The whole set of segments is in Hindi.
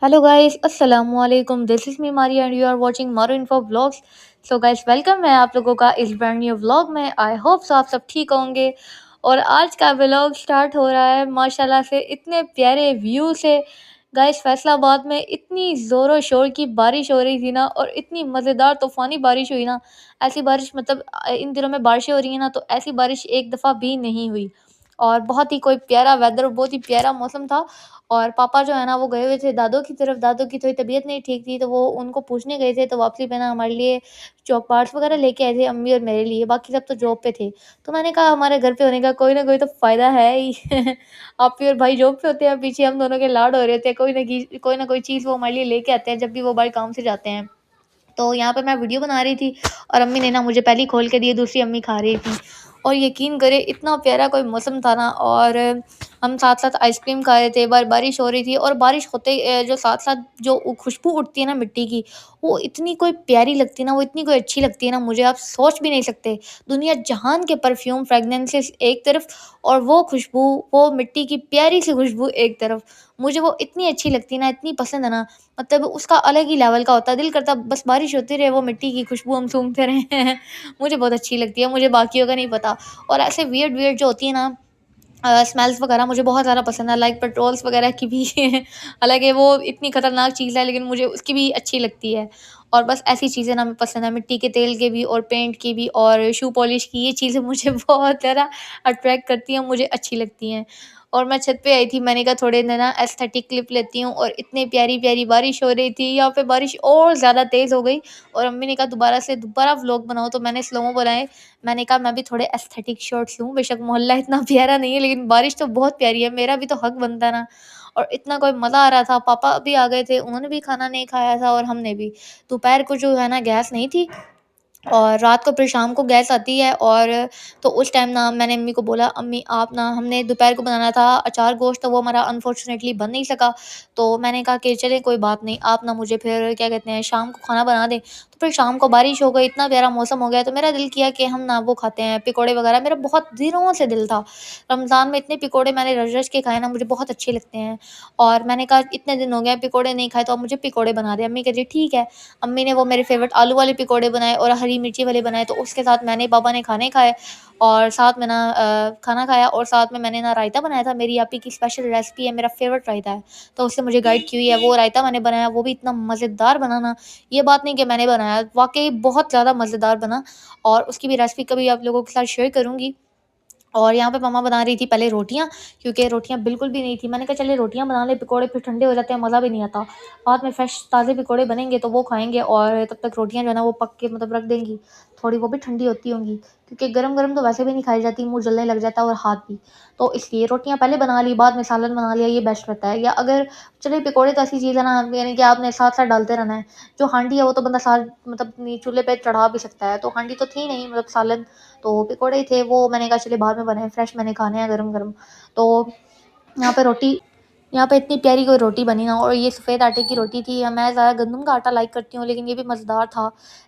Hello guys, Assalamualaikum. This is me Maria and you are watching Maru Info Vlogs. So guys, welcome है आप लोगों का इस ब्रांड न्यू व्लॉग में। आई होप सो आप सब ठीक होंगे। और आज का व्लॉग स्टार्ट हो रहा है माशाल्लाह से इतने प्यारे व्यू से। गाइस फैसलाबाद में इतनी ज़ोरों शोर की बारिश हो रही थी ना, और इतनी मज़ेदार तूफ़ानी बारिश हुई ना। ऐसी बारिश मतलब इन दिनों में बारिशें हो रही हैं ना, तो ऐसी बारिश एक दफ़ा भी नहीं हुई। और बहुत ही कोई प्यारा वेदर, बहुत ही प्यारा मौसम था। और पापा जो है ना वो गए हुए थे दादों की तरफ। दादों की थोड़ी तबीयत नहीं ठीक थी, तो वो उनको पूछने गए थे। तो वापसी पे ना हमारे लिए चॉकबार्स वगैरह लेके आए थे, अम्मी और मेरे लिए। बाकी सब तो जॉब पे थे। तो मैंने कहा हमारे घर पे होने का कोई ना कोई तो फ़ायदा है ही। आप ही और भाई जॉब पे होते हैं, पीछे हम दोनों के लाड हो रहे थे। कोई ना कोई चीज़ वो हमारे लिए लेके आते हैं जब भी वो भाई काम से जाते हैं। तो यहाँ पे मैं वीडियो बना रही थी और अम्मी ने ना मुझे पहले ही खोल के दी, दूसरी अम्मी खा रही थी। और यकीन करें इतना प्यारा कोई मौसम था ना। और हम साथ-साथ आइसक्रीम खा रहे थे, बारिश हो रही थी। और बारिश होते जो साथ-साथ जो खुशबू उठती है ना मिट्टी की, वो इतनी कोई प्यारी लगती है ना, वो इतनी कोई अच्छी लगती है ना, मुझे आप सोच भी नहीं सकते। दुनिया जहान के परफ्यूम फ्रेगनेंसेस एक तरफ, और वो खुशबू, वो मिट्टी की प्यारी सी खुशबू एक तरफ। मुझे वो इतनी अच्छी लगती है ना, इतनी पसंद है ना, मतलब उसका अलग ही लेवल का होता है। दिल करता बस बारिश होती रहे, वो मिट्टी की खुशबू हम सूंघते रहें। मुझे बहुत अच्छी लगती है, मुझे बाकियों का नहीं पता। और ऐसे वियर्ड वियर्ड जो होती है ना स्मेल्स वगैरह मुझे बहुत ज़्यादा पसंद है, लाइक पेट्रोल्स वगैरह की भी। हालाँकि वो इतनी खतरनाक चीज़ है, लेकिन मुझे उसकी भी अच्छी लगती है। और बस ऐसी चीज़ें ना हमें पसंद है, मिट्टी के तेल की भी और पेंट की भी और शू पॉलिश की, ये चीज़ें मुझे बहुत ज़्यादा अट्रैक्ट करती हैं, मुझे अच्छी लगती हैं। और मैं छत पे आई थी, मैंने कहा थोड़े दिन ना एस्थेटिक क्लिप लेती हूँ। और इतनी प्यारी-प्यारी बारिश हो रही थी, यहाँ पे बारिश और ज़्यादा तेज़ हो गई। और अम्मी ने कहा दोबारा व्लॉग बनाओ, तो मैंने स्लो मो बनाए। मैंने कहा मैं भी थोड़े एस्थेटिक शॉट्स लूँ, बेशक मोहल्ला इतना प्यारा नहीं है, लेकिन बारिश तो बहुत प्यारी है, मेरा भी तो हक बनता है ना। और इतना कोई मज़ा आ रहा था, पापा भी आ गए थे, उन्होंने भी खाना नहीं खाया था और हमने भी। दोपहर को जो है ना गैस नहीं थी, और रात को फिर शाम को गैस आती है। और तो उस टाइम ना मैंने अम्मी को बोला, अम्मी आप ना, हमने दोपहर को बनाना था अचार गोश्त, तो वो हमारा अनफॉर्चुनेटली बन नहीं सका। तो मैंने कहा कि चलें कोई बात नहीं, आप ना मुझे फिर क्या कहते हैं शाम को खाना बना दें। तो फिर शाम को बारिश हो गई, इतना प्यारा मौसम हो गया, तो मेरा दिल किया कि हम ना वो खाते हैं पकौड़े वगैरह। मेरा बहुत दिनों से दिल था, रमज़ान में इतने पकौड़े मैंने रज रज के खाए ना, मुझे बहुत अच्छे लगते हैं। और मैंने कहा इतने दिन हो गए पकौड़े नहीं खाए, तो आप मुझे पकौड़े बना दें। अम्मी कह रही ठीक है। अम्मी ने वो मेरे फ़ेवरेट आलू वाले पकौड़े बनाए और हरी मिर्ची वाले बनाए, तो उसके साथ मैंने पापा ने खाने खाए। और साथ में ना खाना खाया, और साथ में मैंने ना रायता बनाया था। मेरी आपी की स्पेशल रेसिपी है, मेरा फ़ेवरेट रायता है, तो उसने मुझे गाइड की हुई है। वो रायता मैंने बनाया, वो भी इतना मज़ेदार बना ना, ये बात नहीं कि मैंने बनाया, वाक़ई बहुत ज़्यादा मज़ेदार बना। और उसकी भी रेसिपी कभी आप लोगों के साथ शेयर करूँगी। और यहाँ पे मम्मा बना रही थी पहले रोटियाँ, क्योंकि रोटियाँ बिल्कुल भी नहीं थी। मैंने कहा चलिए रोटियाँ बना लें, पकौड़े फिर ठंडे हो जाते हैं, मज़ा भी नहीं आता। बाद में फ्रेश ताज़े पकौड़े बनेंगे तो वो खाएँगे, और तब तक रोटियाँ जो है ना वो पक के मतलब रख देंगी, थोड़ी वो भी ठंडी होती होंगी, क्योंकि गरम-गरम तो वैसे भी नहीं खाई जाती, मुँह जलने लग जाता है और हाथ भी। तो इसलिए रोटियाँ पहले बना ली, बाद में सालन बना लिया, ये बेस्ट रहता है। या अगर चलिए पकौड़े तो ऐसी चीज़ है ना, यानी कि आपने साथ-साथ डालते रहना है। जो हांडी है वो तो बंदा साथ मतलब नी चूल्हे पे चढ़ा भी सकता है, तो हांडी तो थी नहीं, मतलब सालन। तो पकौड़े ही थे, वो मैंने कहा चलिए बाद में बनाए, फ्रेश मैंने खाने हैं गरम-गरम। तो यहाँ पे रोटी यहाँ पे इतनी प्यारी कोई रोटी बनी ना, और ये सफ़ेद आटे की रोटी थी। या मैं ज़्यादा गंदम का आटा लाइक करती हूँ, लेकिन ये भी मज़ेदार था।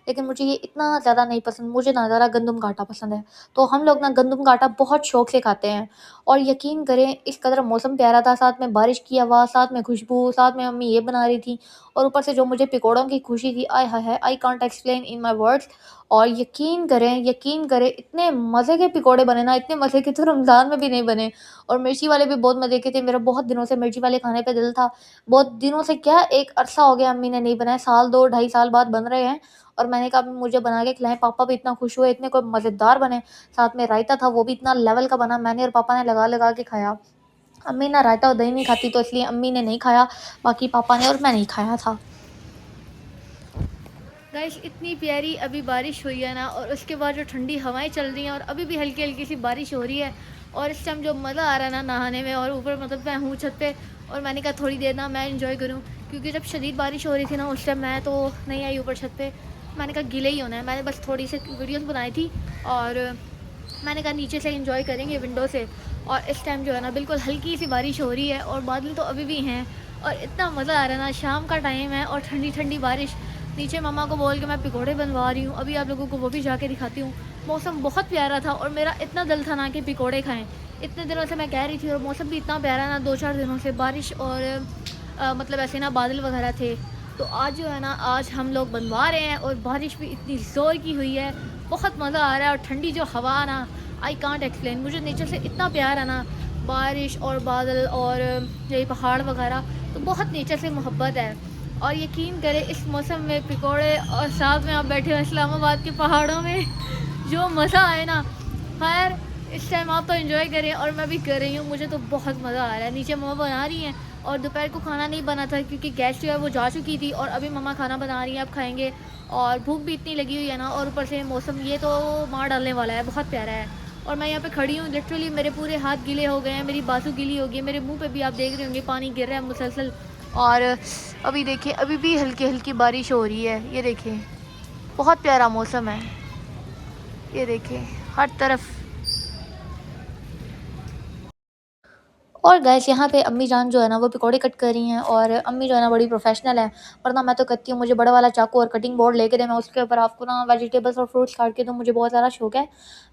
लेकिन मुझे ये इतना ज़्यादा नहीं पसंद, मुझे ना ज़्यादा गंदम का आटा पसंद है। तो हम लोग ना गंदम का आटा बहुत शौक से खाते हैं। और यकीन करें इस कदर मौसम प्यारा था, साथ में बारिश की आवाज़, साथ में खुशबू, साथ में मम्मी ये बना रही थी, और ऊपर से जो मुझे पकौड़ों की खुशी थी, आय हाय हाय! I can't explain in my words. और यकीन करें इतने मज़े के पकौड़े बने ना, इतने मज़े के तो रमज़ान में भी नहीं बने। और मिर्ची वाले भी बहुत मज़े के थे, मेरा बहुत दिनों से मिर्ची वाले खाने पे दिल था। बहुत दिनों से क्या, एक अरसा हो गया अम्मी ने नहीं बनाए, साल 2 ढाई साल बाद बन रहे हैं। और मैंने कहा अम्मी मुझे बना के खिलाएँ, पापा भी इतना खुश हुए, इतने कोई मज़ेदार बने। साथ में रायता था, वो भी इतना लेवल का बना, मैंने और पापा ने लगा-लगा के खाया। अम्मी ना रायता और दही नहीं खाती, तो इसलिए अम्मी ने नहीं खाया, बाकी पापा ने और मैं नहीं खाया था। गाइस इतनी प्यारी अभी बारिश हुई है ना, और उसके बाद जो ठंडी हवाएं चल रही हैं, और अभी भी हल्की हल्की सी बारिश हो रही है। और इस टाइम जो मज़ा आ रहा है ना नहाने में, और ऊपर मतलब मैं हूँ छत पे, और मैंने कहा थोड़ी देर ना मैं इंजॉय करूँ, क्योंकि जब शदीद बारिश हो रही थी ना उस टाइम मैं तो नहीं आई ऊपर छत पे। मैंने कहा गीले ही होना है, मैंने बस थोड़ी सी वीडियोस बनाई थी। और मैंने कहा नीचे से इंजॉय करेंगे विंडो से। और इस टाइम जो है ना बिल्कुल हल्की सी बारिश हो रही है, और बादल तो अभी भी हैं। और इतना मज़ा आ रहा है ना, शाम का टाइम है और ठंडी ठंडी बारिश। नीचे मम्मा को बोल के मैं पकौड़े बनवा रही हूँ, अभी आप लोगों को वो भी जाके दिखाती हूँ। मौसम बहुत प्यारा था, और मेरा इतना दिल था ना कि पकौड़े खाएं। इतने दिनों से मैं कह रही थी, और मौसम भी इतना प्यारा ना, 2-4 दिनों से बारिश। और मतलब ऐसे ना बादल वगैरह थे। तो आज जो है ना, आज हम लोग बनवा रहे हैं और बारिश भी इतनी ज़ोर की हुई है, बहुत मज़ा आ रहा है। और ठंडी जो हवा ना, आई कांट एक्सप्लेन, मुझे नेचर से इतना प्यार है ना, बारिश और बादल और ये पहाड़ वगैरह, तो बहुत नेचर से मोहब्बत है। और यकीन करें, इस मौसम में पकौड़े और साथ में आप बैठे हो इस्लामाबाद के पहाड़ों में जो मज़ा आए ना, खैर इस टाइम आप तो एंजॉय करें और मैं भी कर रही हूँ। मुझे तो बहुत मज़ा आ रहा है। नीचे मम्मा बना रही हैं और दोपहर को खाना नहीं बना था क्योंकि गैस जो है वो जा चुकी थी, और अभी मम्मा खाना बना रही हैं, अब खाएंगे। और भूख भी इतनी लगी हुई है ना, और ऊपर से मौसम ये तो मार डालने वाला है, बहुत प्यारा है। और मैं यहाँ पे खड़ी हूँ, लिटरली मेरे पूरे हाथ गीले हो गए हैं, मेरी बाजू गीली हो गई है, मेरे मुंह पे भी आप देख रहे होंगे पानी गिर रहा है मुसलसल। और अभी देखिए, अभी भी हल्की हल्की बारिश हो रही है, ये देखिए, बहुत प्यारा मौसम है। ये देखिए, हर तरफ। और गाइस, यहाँ पे अम्मी जान जो है ना, वो पकौड़े कट कर रही हैं, और अम्मी जो है ना बड़ी प्रोफेशनल है। वरना मैं तो कहती हूँ मुझे बड़ा वाला चाकू और कटिंग बोर्ड लेके दे, मैं उसके ऊपर आपको ना वेजिटेबल्स और फ्रूट्स काट के दूँ। मुझे बहुत ज़्यादा शौक है।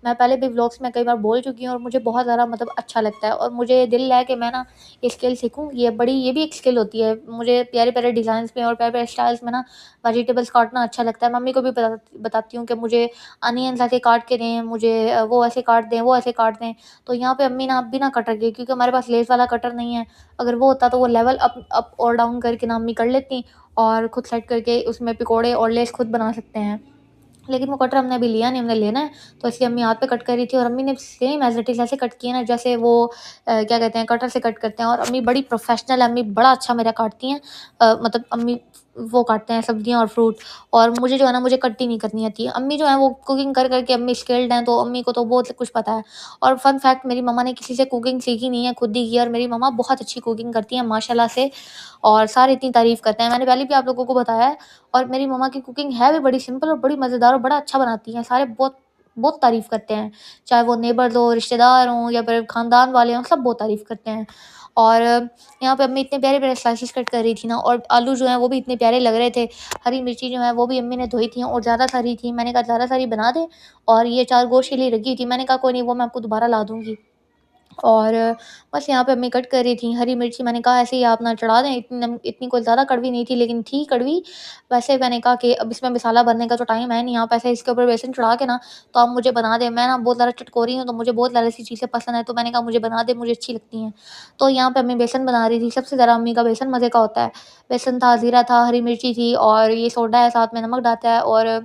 मैं पहले भी व्लॉग्स में कई बार बोल चुकी हूँ, और मुझे बहुत ज़्यादा मतलब अच्छा लगता है, और मुझे दिल है कि मैं ना ये स्किल सीखूँ। ये भी एक स्किल होती है। मुझे प्यारे प्यारे डिज़ाइंस में और प्यारे प्यारे स्टाइल्स में ना वेजिटेबल्स काटना अच्छा लगता है। मम्मी को भी बताती हूँ कि मुझे अनियंस ऐसे काट के दें, मुझे वो ऐसे काट दें, वो ऐसे काट दें। तो यहाँ पे अम्मी ना बिना कटर के, क्योंकि हमारे पास लेस वाला कटर नहीं है। अगर वो होता तो वो लेवल अप और डाउन करके ना अम्मी कर लेती, और खुद सेट करके उसमें पकौड़े और लेस खुद बना सकते हैं। लेकिन वो कटर हमने अभी लिया नहीं, हमने लेना है। तो इसलिए अम्मी हाथ पे कट कर रही थी, और अम्मी ने सेम एज़ इट इज़ ऐसे कट किए ना जैसे वो क्या कहते हैं, कटर से कट करते हैं। और अम्मी बड़ी प्रोफेशनल है, अम्मी बड़ा अच्छा मेरा काटती हैं। मतलब अम्मी वो काटते हैं सब्जियाँ और फ्रूट, और मुझे जो है ना, मुझे कट्टी नहीं करनी आती है। अम्मी जो है वो कुकिंग कर कर के अम्मी स्किल्ड हैं, तो अम्मी को तो बहुत कुछ पता है। और फन फैक्ट, मेरी मम्मा ने किसी से कुकिंग सीखी नहीं है, खुद ही की है, और मेरी मम्मा बहुत अच्छी कुकिंग करती हैं माशाल्लाह से। और सारे इतनी तारीफ़ करते हैं, मैंने पहले भी आप लोगों को बताया है। और मेरी मम्मा की कुकिंग है भी बड़ी सिंपल और बड़ी मज़ेदार, और बड़ा अच्छा बनाती हैं। सारे बहुत बहुत तारीफ़ करते हैं, चाहे वो नेबर्स हो, रिश्तेदार हों, या फिर ख़ानदान वाले हों, सब बहुत तारीफ़ करते हैं। और यहाँ पे अम्मी इतने प्यारे-प्यारे स्लाइसेस कट कर रही थी ना, और आलू जो हैं वो भी इतने प्यारे लग रहे थे। हरी मिर्ची जो है वो भी अम्मी ने धोई थी, और ज़्यादा सारी थी। मैंने कहा ज़्यादा सारी बना दें, और ये 4 गोश्त के लिए रखी थी। मैंने कहा कोई नहीं, वो मैं आपको दोबारा ला दूँगी। और बस यहाँ पे अम्मी कट कर रही थी। हरी मिर्ची मैंने कहा ऐसे ही आप ना चढ़ा दें, इतनी कोई ज़्यादा कड़वी नहीं थी, लेकिन थी कड़वी। वैसे मैंने कहा कि अब इसमें मसाला भरने का तो टाइम है नहीं, आप ऐसे इसके ऊपर बेसन चढ़ा के ना, तो आप मुझे बना दें। मैं ना बहुत ज़्यादा चटकोरी हूँ, तो मुझे बहुत ज़्यादा ऐसी चीज़ें पसंद है, तो मैंने कहा मुझे बना दें, मुझे अच्छी लगती हैं। तो यहाँ पे अम्मी बेसन बना रही थी। सबसे ज़्यादा अम्मी का बेसन मज़े का होता है। बेसन था, ज़ीरा था, हरी मिर्ची थी, और ये सोडा है, साथ में नमक डालता है, और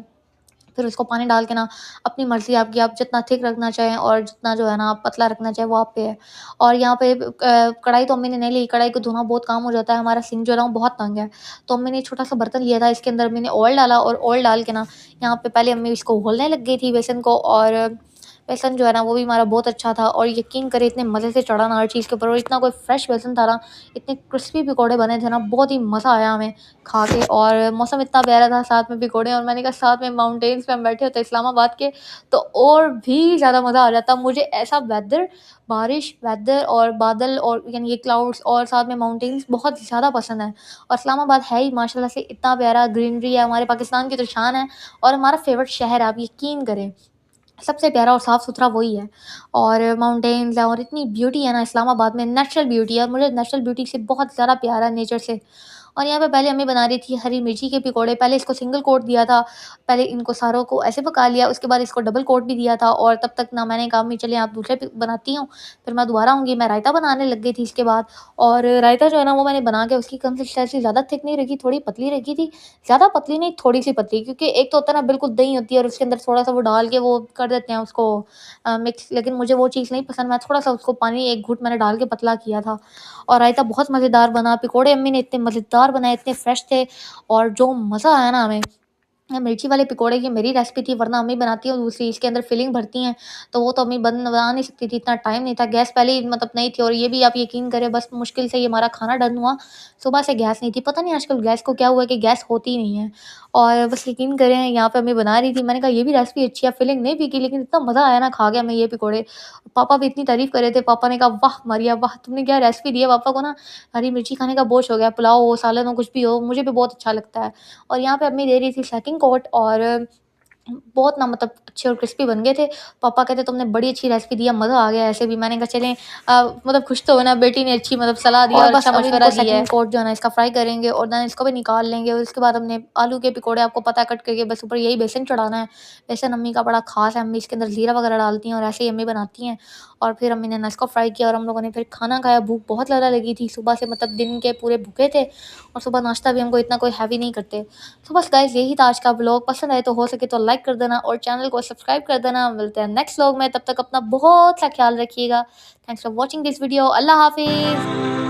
फिर उसको पानी डाल के ना, अपनी मर्ज़ी आपकी, आप जितना थिक रखना चाहें और जितना जो है ना आप पतला रखना चाहें, वो आप पे है। और यहाँ पे कढ़ाई तो अम्मी ने नहीं ली, कढ़ाई को धोना बहुत काम हो जाता है, हमारा सिंक जो है ना वो बहुत तंग है। तो अम्मी ने एक छोटा-सा बर्तन लिया था, इसके अंदर अम्मी ने ऑयल डाला, और ऑयल डाल के ना, यहाँ पे पहले अम्मी इसको घोलने लग गई थी बेसन को। और बेसन जो है ना वो भी हमारा बहुत अच्छा था, और यकीन करें इतने मज़े से चढ़ा ना हर चीज़ के ऊपर, और इतना कोई फ्रेश बेसन था ना, इतने क्रिस्पी पकौड़े बने थे ना, बहुत ही मज़ा आया हमें खा के। और मौसम इतना प्यारा था, साथ में पकौड़े, और मैंने कहा साथ में माउंटेन्स पे हम बैठे होते इस्लामाबाद के, तो और भी ज़्यादा मज़ा आ जाता। मुझे ऐसा वेदर, बारिश वेदर और बादल, और यानी ये क्लाउड्स और साथ में माउंटेन्स बहुत ज़्यादा पसंद है। और इस्लामाबाद है ही माशाल्लाह से इतना प्यारा, ग्रीनरी है, हमारे पाकिस्तान की तो शान है, और हमारा फ़ेवरेट शहर है, आप यकीन करें। सबसे प्यारा और साफ़-सुथरा वही है। और माउंटेन्स हैं, और इतनी ब्यूटी है ना इस्लामाबाद में, नेचुरल ब्यूटी है, और मुझे नेचुरल ब्यूटी से बहुत ज़्यादा प्यार है, नेचर से। और यहाँ पे पहले अम्मी बना रही थी हरी मिर्ची के पकौड़े। पहले इसको सिंगल कोट दिया था, पहले इनको सारों को ऐसे पका लिया, उसके बाद इसको डबल कोट भी दिया था। और तब तक ना मैंने कहा अम्मी चलें आप दूसरे बनाती हूँ, फिर मैं दोबारा आऊँगी। मैं रायता बनाने लग गई थी इसके बाद। और रायता जो है ना वो मैंने बना के, उसकी कंसिस्टेंसी ज़्यादा थिक नहीं रखी, थोड़ी पतली रखी थी। ज़्यादा पतली नहीं, थोड़ी-सी पतली, क्योंकि एक तो होता है ना बिल्कुल दही होती है, और उसके अंदर थोड़ा-सा वो डाल के वो कर देते हैं उसको मिक्स, लेकिन मुझे वो चीज़ नहीं पसंद। मैं थोड़ा-सा उसको पानी एक घूँट मैंने डाल के पतला किया था, और रायता बहुत मज़ेदार बना। पकौड़े अम्मी ने इतने मज़ेदार बनाए, इतने फ्रेश थे, और जो मज़ा आया ना हमें। मिर्ची वाले पकौड़े की मेरी रेसिपी थी, वरना अम्मी बनाती हैं दूसरी, इसके अंदर फिलिंग भरती हैं, तो वो तो अम्मी बना नहीं सकती थी, इतना टाइम नहीं था, गैस पहले ही मतलब नहीं थी। और ये भी आप यकीन करें, बस मुश्किल से ये हमारा खाना डन हुआ, सुबह से गैस नहीं थी। पता नहीं आजकल गैस को क्या हुआ है कि गैस होती ही नहीं है। और बस यकीन करें, यहाँ पे अम्मी बना रही थी, मैंने कहा ये भी रेसिपी अच्छी है, फिलिंग नहीं फीकी, लेकिन इतना मज़ा आया ना खा के हमें ये पकौड़े। पापा भी इतनी तारीफ़ कर रहे थे, पापा ने कहा वाह मारिया वाह! तुमने क्या रेसिपी दी है, पापा को ना हरी मिर्ची खाने का बोझ हो गया, पुलाव हो, सालन हो, कुछ भी हो, मुझे भी बहुत अच्छा लगता है। और यहाँ पे अम्मी दे रही थी सेकंड कोट, और बहुत ना मतलब अच्छे और क्रिस्पी बन गए थे। पापा कहते तुमने बड़ी अच्छी रेसिपी दिया, मज़ा आ गया ऐसे भी। मैंने कहा चलें मतलब खुश तो हो ना, बेटी ने अच्छी मतलब सलाह दिया और और बस अच्छा अब मशवरा इनको दिया है। सेकंड कोट जो है ना इसका फ्राई करेंगे और देन इसको भी निकाल लेंगे और उसके बाद हमने आलू के पकौड़े आपको पता है कट करके बस ऊपर यही बेसन चढ़ाना है। बेसन अम्मी का बड़ा ख़ास है, अम्मी इसके अंदर ज़ीरा वगैरह डालती हैं और ऐसे ही अम्मी बनाती हैं। और फिर अम्मी ने ना इसको फ्राई किया और हम लोगों ने फिर खाना खाया। भूख बहुत ज़्यादा लगी थी, सुबह से मतलब दिन के पूरे भूखे थे और सुबह नाश्ता भी हमको इतना कोई हैवी नहीं करते। तो बस गाइस यही था आज का व्लॉग। पसंद आए तो हो सके तो लाइक कर देना और चैनल को सब्सक्राइब कर देना। मिलते हैं नेक्स्ट व्लॉग में, तब तक अपना बहुत सा ख्याल रखिएगा। Thanks for watching this video. अल्लाह हाफिज़।